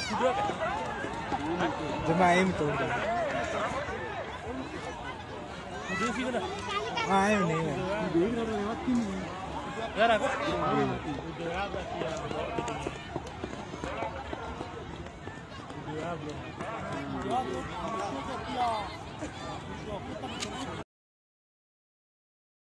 kuda kan? Jemaim itu. Kuda sih kan? Ah ini. Yaar aku. Kuda